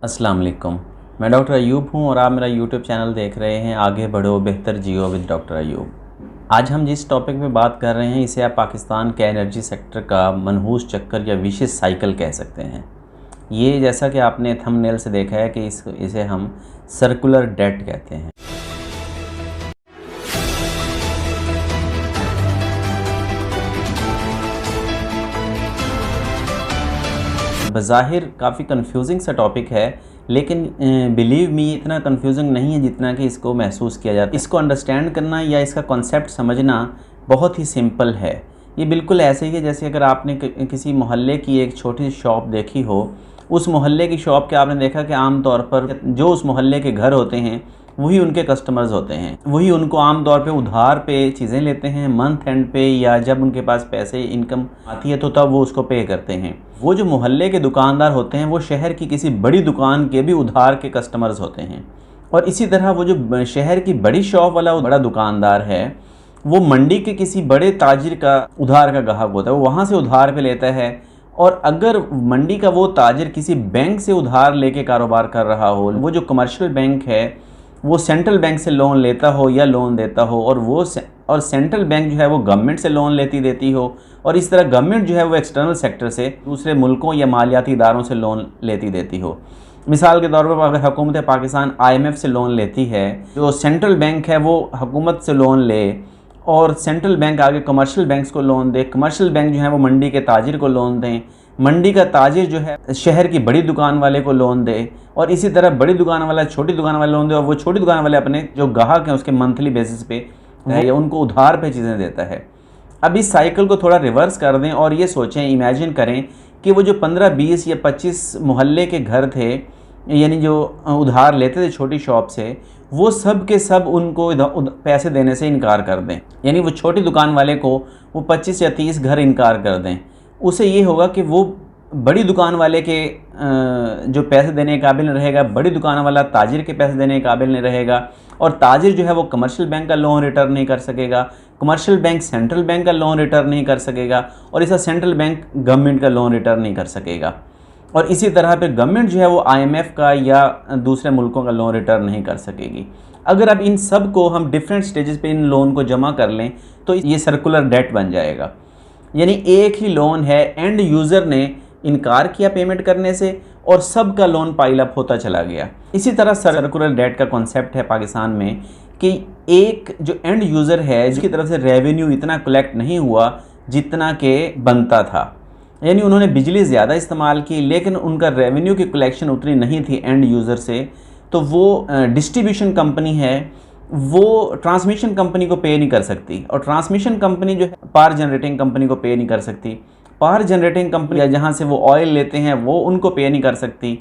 अस्सलाम वालेकुम। मैं डॉक्टर अयूब हूँ और आप मेरा यूट्यूब चैनल देख रहे हैं आगे बढ़ो बेहतर जियो विद डॉक्टर अयूब। आज हम जिस टॉपिक पे बात कर रहे हैं इसे आप पाकिस्तान के एनर्जी सेक्टर का मनहूस चक्कर या विशिष्ट साइकिल कह सकते हैं। ये जैसा कि आपने थंबनेल से देखा है कि इसे हम सर्कुलर डेट कहते हैं। बज़ाहिर काफ़ी कंफ्यूजिंग सा टॉपिक है, लेकिन बिलीव मी इतना कंफ्यूजिंग नहीं है जितना कि इसको महसूस किया जाता है। इसको अंडरस्टैंड करना या इसका कॉन्सेप्ट समझना बहुत ही सिंपल है। ये बिल्कुल ऐसे ही है जैसे अगर आपने किसी मोहल्ले की एक छोटी सी शॉप देखी हो। उस मोहल्ले की शॉप के आपने देखा कि आम तौर पर जो उस मोहल्ले के घर होते हैं वही उनके कस्टमर्स होते हैं, वही उनको आम तौर पे उधार पे चीज़ें लेते हैं, मंथ एंड पे या जब उनके पास पैसे इनकम आती है तो तब वो उसको पे करते हैं। वो जो मोहल्ले के दुकानदार होते हैं वो शहर की किसी बड़ी दुकान के भी उधार के कस्टमर्स होते हैं। और इसी तरह वो जो शहर की बड़ी शॉप वाला बड़ा दुकानदार है वो मंडी के किसी बड़े ताजिर का उधार का ग्राहक होता है, वो वहाँ से उधार पे लेता है। और अगर मंडी का वो ताजिर किसी बैंक से उधार लेके कारोबार कर रहा हो, वो जो कमर्शियल बैंक है वो सेंट्रल बैंक से लोन लेता हो या लोन देता हो, और सेंट्रल बैंक जो है वो गवर्नमेंट से लोन देती हो, और इस तरह गवर्नमेंट जो है वो एक्सटर्नल सेक्टर से दूसरे मुल्कों या मालियाती इदारों से लोन देती हो। मिसाल के तौर पर अगर हुकूमत पाकिस्तान IMF से लोन लेती है, जो सेंट्रल बैंक है वो हुकूमत से लोन ले और सेंट्रल बैंक आगे कमर्शियल बैंक्स को लोन दे, कमर्शियल बैंक जो है वो मंडी के ताजिर को लोन दें, मंडी का ताजिर जो है शहर की बड़ी दुकान वाले को लोन दे, और इसी तरह बड़ी दुकान वाला छोटी दुकान वाले लोन दे, और वो छोटी दुकान वाले अपने जो ग्राहक हैं उसके मंथली बेसिस पे या उनको उधार पे चीज़ें देता है। अब इस साइकिल को थोड़ा रिवर्स कर दें और ये सोचें, इमेजिन करें कि वो जो 15, 20 या 25 मोहल्ले के घर थे, यानी जो उधार लेते थे छोटी शॉप से, वो सब के सब उनको पैसे देने से इनकार कर दें, यानी वो छोटी दुकान वाले को वो 25 या 30 घर इनकार कर दें। उसे ये होगा कि वो बड़ी दुकान वाले के जो पैसे देने के काबिल नहीं रहेगा, बड़ी दुकान वाला ताजिर के पैसे देने के काबिल नहीं रहेगा, और ताजिर जो है वो कमर्शियल बैंक का लोन रिटर्न नहीं कर सकेगा, कमर्शियल बैंक सेंट्रल बैंक का लोन रिटर्न नहीं कर सकेगा, और इस सेंट्रल बैंक गवर्नमेंट का लोन रिटर्न नहीं कर सकेगा, और इसी तरह पे गवर्नमेंट जो है वो IMF का या दूसरे मुल्कों का लोन रिटर्न नहीं कर सकेगी। अगर अब इन सब को हम डिफरेंट स्टेजेस पे इन लोन को जमा कर लें तो ये सर्कुलर डेट बन जाएगा। यानी एक ही लोन है, एंड यूज़र ने इनकार किया पेमेंट करने से और सब का लोन पाइल अप होता चला गया। इसी तरह सर्कुलर डेट का कॉन्सेप्ट है पाकिस्तान में कि एक जो एंड यूज़र है जिसकी तरफ से रेवेन्यू इतना कलेक्ट नहीं हुआ जितना के बनता था, यानी उन्होंने बिजली ज़्यादा इस्तेमाल की लेकिन उनका रेवेन्यू की कलेक्शन उतनी नहीं थी एंड यूज़र से, तो वो डिस्ट्रीब्यूशन कंपनी है वो ट्रांसमिशन कंपनी को पे नहीं कर सकती, और ट्रांसमिशन कंपनी जो है पावर जनरेटिंग कंपनी को पे नहीं कर सकती, पावर जनरेटिंग कंपनी जहाँ से वो ऑयल लेते हैं वो उनको पे नहीं कर सकती।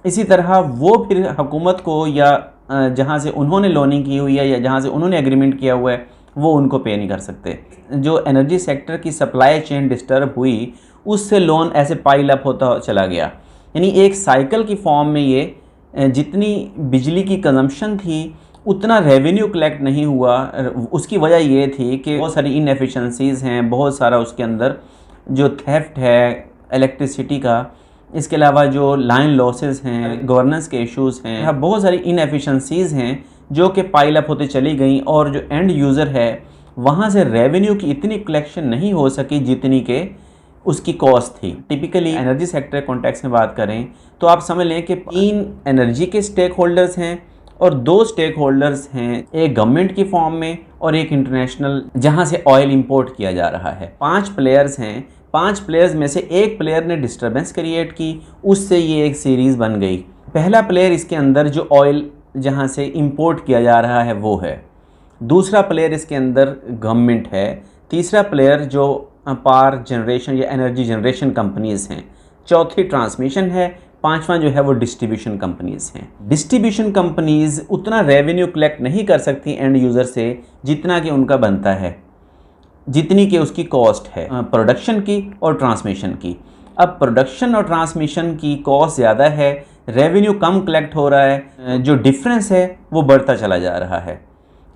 इसी तरह वो फिर हुकूमत को या जहाँ से उन्होंने लोनिंग की हुई है या जहाँ से उन्होंने एग्रीमेंट किया हुआ है वो उनको पे नहीं कर सकते। जो एनर्जी सेक्टर की सप्लाई चेन डिस्टर्ब हुई उससे लोन ऐसे पाइल अप होता चला गया। यानी एक साइकिल की फॉर्म में ये जितनी बिजली की कंजम्पशन थी उतना रेवेन्यू कलेक्ट नहीं हुआ। उसकी वजह ये थी कि बहुत सारी इनएफिशिएंसीज़ हैं, बहुत सारा उसके अंदर जो थेफ्ट है इलेक्ट्रिसिटी का, इसके अलावा जो लाइन लॉसेस हैं, गवर्नेंस के इश्यूज़ हैं, बहुत सारी इनएफिशिएंसीज़ हैं जो कि पाइल अप होते चली गई, और जो एंड यूज़र है वहाँ से रेवेन्यू की इतनी कलेक्शन नहीं हो सकी जितनी के उसकी कॉस्ट थी। टिपिकली एनर्जी सेक्टर कॉन्टेक्स्ट में बात करें तो आप समझ लें कि 3 एनर्जी के स्टेक होल्डर्स हैं और 2 स्टेक होल्डर्स हैं, एक गवर्नमेंट की फॉर्म में और एक इंटरनेशनल जहां से ऑयल इंपोर्ट किया जा रहा है। 5 प्लेयर्स हैं, 5 प्लेयर्स में से एक प्लेयर ने डिस्टर्बेंस क्रिएट की, उससे ये एक सीरीज़ बन गई। पहला प्लेयर इसके अंदर जो ऑयल जहां से इंपोर्ट किया जा रहा है वो है, दूसरा प्लेयर इसके अंदर गवर्नमेंट है, तीसरा प्लेयर जो पावर जनरेशन या एनर्जी जनरेशन कंपनीज़ हैं, चौथी ट्रांसमिशन है, पांचवा जो है वो डिस्ट्रीब्यूशन कंपनीज़ हैं। डिस्ट्रीब्यूशन कंपनीज़ उतना रेवेन्यू कलेक्ट नहीं कर सकती एंड यूज़र से जितना कि उनका बनता है, जितनी कि उसकी कॉस्ट है प्रोडक्शन की और ट्रांसमिशन की। अब प्रोडक्शन और ट्रांसमिशन की कॉस्ट ज़्यादा है, रेवेन्यू कम कलेक्ट हो रहा है, जो डिफरेंस है वो बढ़ता चला जा रहा है।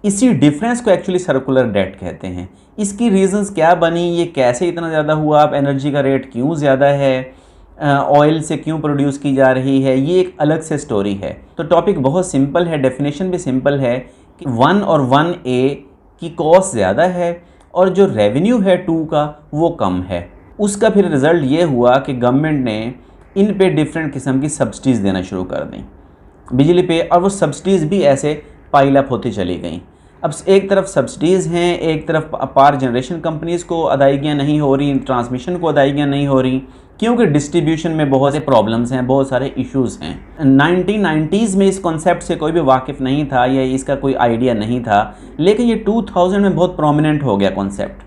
इसी डिफरेंस को एक्चुअली सर्कुलर डेट कहते हैं। इसकी रीजंस क्या बनी, ये कैसे इतना ज़्यादा हुआ, अब एनर्जी का रेट क्यों ज़्यादा है, ऑयल से क्यों प्रोड्यूस की जा रही है, ये एक अलग से स्टोरी है। तो टॉपिक बहुत सिंपल है, डेफिनेशन भी सिंपल है कि 1 और 1A की कॉस्ट ज़्यादा है और जो रेवेन्यू है 2 का वो कम है। उसका फिर रिज़ल्ट ये हुआ कि गवर्नमेंट ने इन पे डिफरेंट किस्म की सब्सिडीज़ देना शुरू कर दी बिजली पे, और वो सब्सिडीज़ भी ऐसे पाइल अप होती चली गई। अब एक तरफ सब्सिडीज़ हैं, एक तरफ पावर जनरेशन कंपनीज़ को अदायगियाँ नहीं हो रही, ट्रांसमिशन को अदायगियाँ नहीं हो रही, क्योंकि डिस्ट्रीब्यूशन में बहुत से प्रॉब्लम्स हैं, बहुत सारे इश्यूज़ हैं। 1990s में इस कॉन्सेप्ट से कोई भी वाकिफ़ नहीं था या इसका कोई आइडिया नहीं था, लेकिन ये 2000 में बहुत प्रोमिनेंट हो गया कॉन्सेप्ट।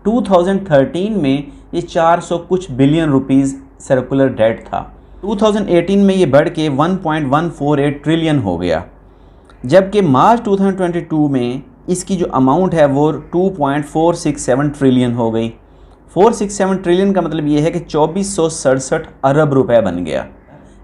2013 में ये 400 कुछ बिलियन रुपीज़ सर्कुलर डेट था। 2018 में ये बढ़ के 1.148 ट्रिलियन हो गया, जबकि मार्च 2022 में इसकी जो अमाउंट है वो 2.467 ट्रिलियन हो गई। 467 ट्रिलियन का मतलब ये है कि 2467 अरब रुपए बन गया।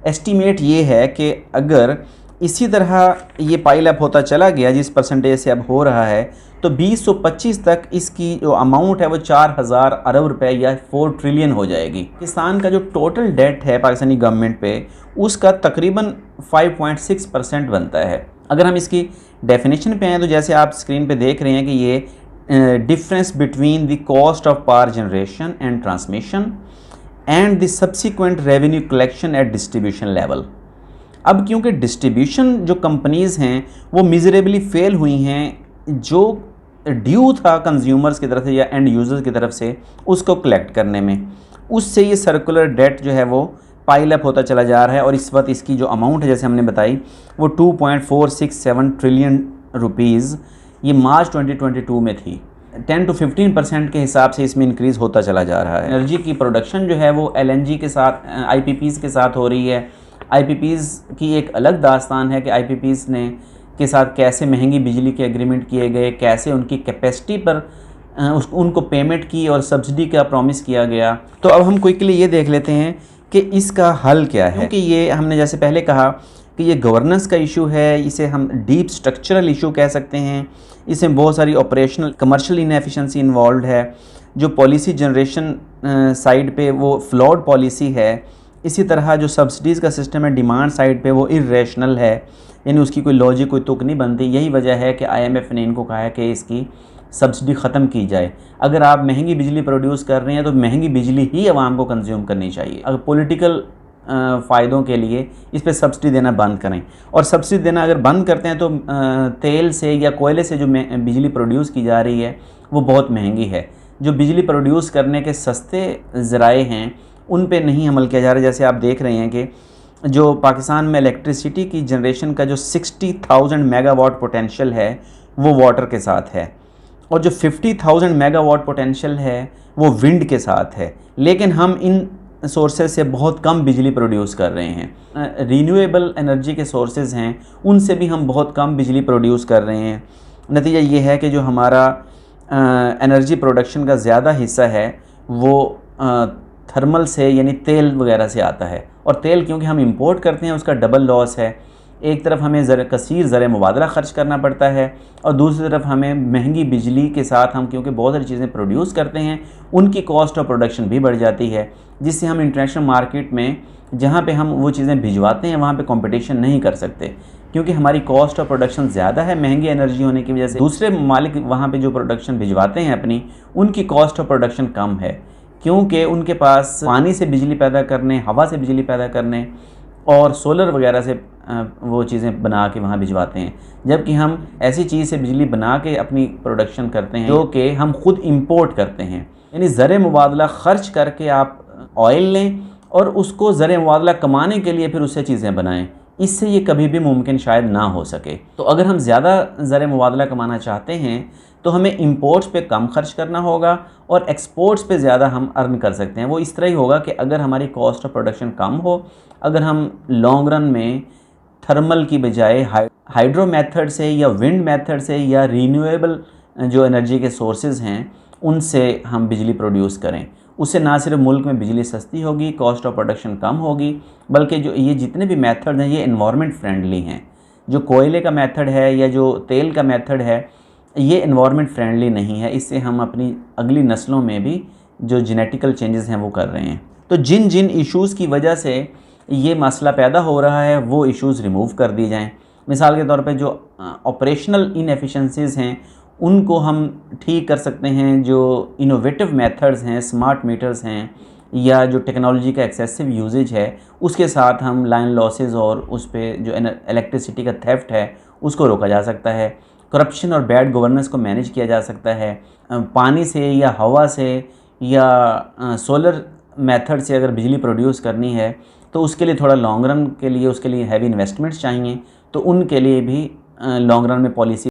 एस्टीमेट ये है कि अगर इसी तरह ये पाइल अप होता चला गया जिस परसेंटेज से अब हो रहा है, तो 2025 तक इसकी जो अमाउंट है वो 4000 अरब रुपए या 4 ट्रिलियन हो जाएगी। पाकिस्तान का जो टोटल डेट है पाकिस्तानी गवर्नमेंट पे, उसका तकरीबन 5.6% बनता है। अगर हम इसकी डेफिनेशन पे आएँ तो जैसे आप स्क्रीन पे देख रहे हैं कि ये difference between the cost of power generation and transmission and the subsequent revenue collection at distribution level. अब क्योंकि डिस्ट्रीब्यूशन जो कंपनीज़ हैं वो मिजरेबली फेल हुई हैं, जो ड्यू था कंज्यूमर्स की तरफ से या एंड यूज़र्स की तरफ से उसको कलेक्ट करने में, उससे ये सर्कुलर डेट जो है वो पाइल अप होता चला जा रहा है। और इस वक्त इसकी जो अमाउंट है जैसे हमने बताई वो 2.467 ट्रिलियन रुपीज़ ये मार्च 2022 में थी। 10 to 15% के हिसाब से इसमें इंक्रीज़ होता चला जा रहा है। एनर्जी की प्रोडक्शन जो है वो LNG के साथ, IPPs के साथ हो रही है। IPPs की एक अलग दास्तान है कि IPPs ने के साथ कैसे महंगी बिजली के एग्रीमेंट किए गए, कैसे उनकी कैपेसिटी पर उनको पेमेंट की और सब्सिडी का प्रॉमिस किया गया। तो अब हम क्विकली ये देख लेते हैं कि इसका हल क्या है, क्योंकि ये हमने जैसे पहले कहा कि ये गवर्नेंस का इशू है, इसे हम डीप स्ट्रक्चरल इशू कह सकते हैं। इसमें बहुत सारी ऑपरेशनल कमर्शियल इनएफिशिएंसी इन्वॉल्व है। जो पॉलिसी जनरेशन साइड पे वो फ्लॉड पॉलिसी है। इसी तरह जो सब्सिडीज़ का सिस्टम है डिमांड साइड पे वो इर्रेशनल है, यानी उसकी कोई लॉजिक कोई तुक नहीं बनती। यही वजह है कि IMF ने इनको कहा है कि इसकी सब्सिडी ख़त्म की जाए। अगर आप महंगी बिजली प्रोड्यूस कर रहे हैं तो महंगी बिजली ही आवाम को कंज्यूम करनी चाहिए। अगर पॉलिटिकल फ़ायदों के लिए इस पर सब्सिडी देना बंद करें, और सब्सिडी देना अगर बंद करते हैं तो तेल से या कोयले से जो बिजली प्रोड्यूस की जा रही है वो बहुत महंगी है। जो बिजली प्रोड्यूस करने के सस्ते ज़राए हैं उन पे नहीं अमल किया जा रहा है। जैसे आप देख रहे हैं कि जो पाकिस्तान में इलेक्ट्रिसिटी की जनरेशन का जो 60,000 मेगावाट पोटेंशियल है वो वाटर के साथ है, और जो 50,000 मेगावाट पोटेंशियल है वो विंड के साथ है। लेकिन हम इन सोर्सेज से बहुत कम बिजली प्रोड्यूस कर रहे हैं। रीन्यूएबल एनर्जी के सोर्सेज हैं उनसे भी हम बहुत कम बिजली प्रोड्यूस कर रहे हैं। नतीजा ये है कि जो हमारा एनर्जी प्रोडक्शन का ज़्यादा हिस्सा है वो थर्मल से यानी तेल वगैरह से आता है, और तेल क्योंकि हम इंपोर्ट करते हैं उसका डबल लॉस है। एक तरफ हमें कसीर ज़र मुबादला ख़र्च करना पड़ता है, और दूसरी तरफ हमें महंगी बिजली के साथ हम क्योंकि बहुत सारी चीज़ें प्रोड्यूस करते हैं उनकी कॉस्ट ऑफ प्रोडक्शन भी बढ़ जाती है, जिससे हम इंटरनेशनल मार्केट में जहाँ पे हम वो चीज़ें भिजवाते हैं वहाँ पे कंपटीशन नहीं कर सकते, क्योंकि हमारी कॉस्ट ऑफ प्रोडक्शन ज़्यादा है महंगी एनर्जी होने की वजह से। दूसरे ममालिक वहाँ पे जो प्रोडक्शन भिजवाते हैं अपनी, उनकी कॉस्ट ऑफ प्रोडक्शन कम है, क्योंकि उनके पास पानी से बिजली पैदा करने, हवा से बिजली पैदा करने और सोलर वगैरह से वो चीज़ें बना के वहाँ भिजवाते हैं। जबकि हम ऐसी चीज़ से बिजली बना के अपनी प्रोडक्शन करते हैं जो कि हम खुद इंपोर्ट करते हैं। यानी ज़र मुबादला ख़र्च करके आप ऑयल लें और उसको ज़र मुबादला कमाने के लिए फिर उससे चीज़ें बनाएं, इससे ये कभी भी मुमकिन शायद ना हो सके। तो अगर हम ज़्यादा ज़र मुबादला कमाना चाहते हैं तो हमें इंपोर्ट्स पे कम खर्च करना होगा और एक्सपोर्ट्स पे ज़्यादा हम अर्न कर सकते हैं। वो इस तरह ही होगा कि अगर हमारी कॉस्ट ऑफ प्रोडक्शन कम हो, अगर हम लॉन्ग रन में थर्मल की बजाय हाइड्रो मेथड से या विंड मेथड से या रीन्यूएबल जो एनर्जी के सोर्सेज हैं उनसे हम बिजली प्रोड्यूस करें, उससे ना सिर्फ मुल्क में बिजली सस्ती होगी, कॉस्ट ऑफ प्रोडक्शन कम होगी, बल्कि जो ये जितने भी मेथड हैं ये एनवायरनमेंट फ्रेंडली हैं। जो कोयले का मेथड है या जो तेल का मेथड है ये एनवायरनमेंट फ्रेंडली नहीं है। इससे हम अपनी अगली नस्लों में भी जो जेनेटिकल चेंजेस हैं वो कर रहे हैं। तो जिन जिन इश्यूज़ की वजह से ये मसला पैदा हो रहा है वो इश्यूज़ रिमूव कर दिए जाएँ। मिसाल के तौर पे जो ऑपरेशनल इनएफिशिएंसीज़ हैं उनको हम ठीक कर सकते हैं। जो इनोवेटिव मेथड्स हैं, स्मार्ट मीटर्स हैं, या जो टेक्नोलॉजी का एक्सेसिव यूजेज है, उसके साथ हम लाइन लॉसेस और उस पे जो इलेक्ट्रिसिटी का थेफ्ट है उसको रोका जा सकता है। करप्शन और बैड गवर्नेंस को मैनेज किया जा सकता है। पानी से या हवा से या सोलर मेथड से अगर बिजली प्रोड्यूस करनी है तो उसके लिए थोड़ा लॉन्ग रन के लिए उसके लिए हैवी इन्वेस्टमेंट्स चाहिए, तो उनके लिए भी लॉन्ग रन में पॉलिसी